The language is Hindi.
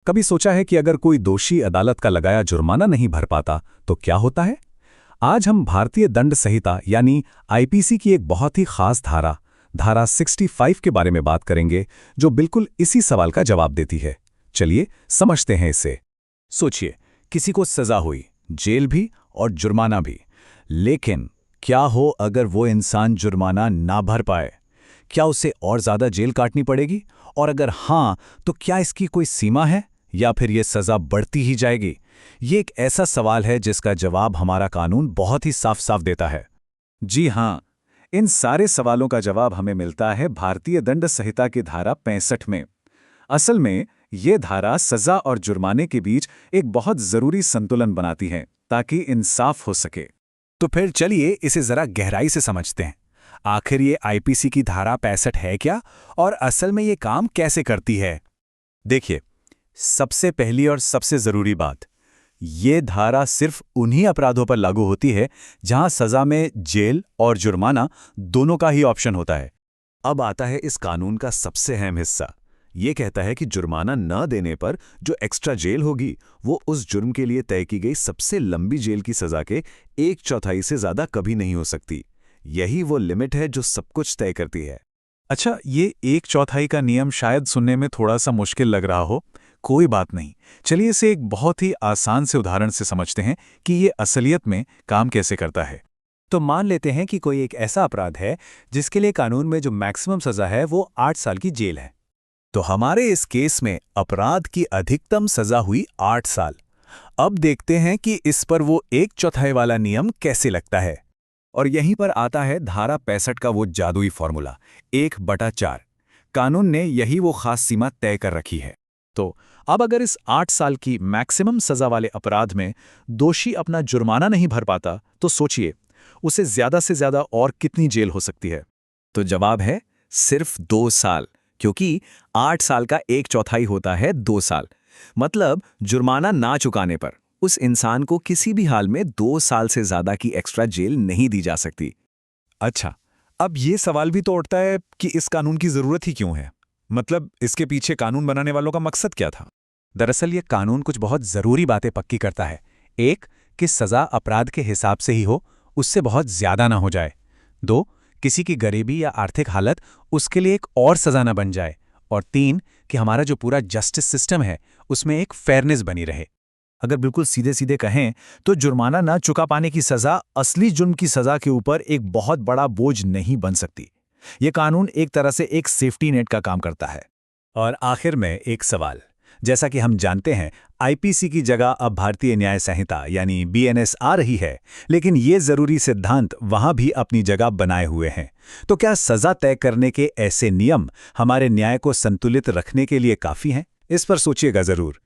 कभी सोचा है कि अगर कोई दोषी अदालत का लगाया जुर्माना नहीं भर पाता तो क्या होता है? आज हम भारतीय दंड संहिता यानी आईपीसी की एक बहुत ही खास धारा 65 के बारे में बात करेंगे, जो बिल्कुल इसी सवाल का जवाब देती है। चलिए समझते हैं इसे। सोचिए, किसी को सजा हुई, जेल भी और जुर्माना भी। लेकिन क्या हो अगर वो इंसान जुर्माना ना भर पाए? क्या उसे और ज्यादा जेल काटनी पड़ेगी? और अगर हाँ, तो क्या इसकी कोई सीमा है या फिर ये सजा बढ़ती ही जाएगी? ये एक ऐसा सवाल है जिसका जवाब हमारा कानून बहुत ही साफ साफ देता है। जी हाँ, इन सारे सवालों का जवाब हमें मिलता है भारतीय दंड संहिता की धारा 65 में। असल में ये धारा सजा और जुर्माने के बीच एक बहुत जरूरी संतुलन बनाती है ताकि इंसाफ हो सके। तो फिर चलिए इसे जरा गहराई से समझते हैं। आखिर ये आईपीसी की धारा 65 है क्या, और असल में ये काम कैसे करती है? देखिए, सबसे पहली और सबसे जरूरी बात, ये धारा सिर्फ उन्हीं अपराधों पर लागू होती है जहां सजा में जेल और जुर्माना दोनों का ही ऑप्शन होता है। अब आता है इस कानून का सबसे अहम हिस्सा। ये कहता है कि जुर्माना न देने पर जो एक्स्ट्रा जेल होगी वो उस जुर्म के लिए तय की गई सबसे लंबी जेल की सजा के 1/4 से ज्यादा कभी नहीं हो सकती। यही वो लिमिट है जो सब कुछ तय करती है। अच्छा, ये 1/4 का नियम शायद सुनने में थोड़ा सा मुश्किल लग रहा हो। कोई बात नहीं, चलिए इसे एक बहुत ही आसान से उदाहरण से समझते हैं कि ये असलियत में काम कैसे करता है। तो मान लेते हैं कि कोई एक ऐसा अपराध है जिसके लिए कानून में जो मैक्सिमम सजा है वो 8 साल की जेल है। तो हमारे इस केस में अपराध की अधिकतम सजा हुई 8 साल। अब देखते हैं कि इस पर वो 1/4 वाला नियम कैसे लगता है। और यहीं पर आता है धारा 65 का वो जादुई फॉर्मूला, 1/4। कानून ने यही वो खास सीमा तय कर रखी है। तो अब अगर इस 8 साल की मैक्सिमम सजा वाले अपराध में दोषी अपना जुर्माना नहीं भर पाता, तो सोचिए उसे ज्यादा से ज्यादा और कितनी जेल हो सकती है? तो जवाब है सिर्फ 2 साल, क्योंकि 8 साल का 1/4 होता है 2 साल। मतलब जुर्माना ना चुकाने पर उस इंसान को किसी भी हाल में 2 साल से ज्यादा की एक्स्ट्रा जेल नहीं दी जा सकती। अच्छा, अब ये सवाल भी तो उठता है कि इस कानून की जरूरत ही क्यों है? मतलब इसके पीछे कानून बनाने वालों का मकसद क्या था? दरअसल ये कानून कुछ बहुत जरूरी बातें पक्की करता है। एक, कि सजा अपराध के हिसाब से ही हो, उससे बहुत ज्यादा ना हो जाए। 2, किसी की गरीबी या आर्थिक हालत उसके लिए एक और सजा न बन जाए। और 3, कि हमारा जो पूरा जस्टिस सिस्टम है उसमें एक फेयरनेस बनी रहे। अगर बिल्कुल सीधे सीधे कहें तो जुर्माना ना चुका पाने की सजा असली जुर्म की सजा के ऊपर एक बहुत बड़ा बोझ नहीं बन सकती। ये कानून एक तरह से एक सेफ्टी नेट का काम करता है। और आखिर में एक सवाल, जैसा कि हम जानते हैं आईपीसी की जगह अब भारतीय न्याय संहिता यानी बीएनएस आ रही है, लेकिन ये जरूरी सिद्धांत वहां भी अपनी जगह बनाए हुए हैं। तो क्या सजा तय करने के ऐसे नियम हमारे न्याय को संतुलित रखने के लिए काफी हैं? इस पर सोचिएगा जरूर।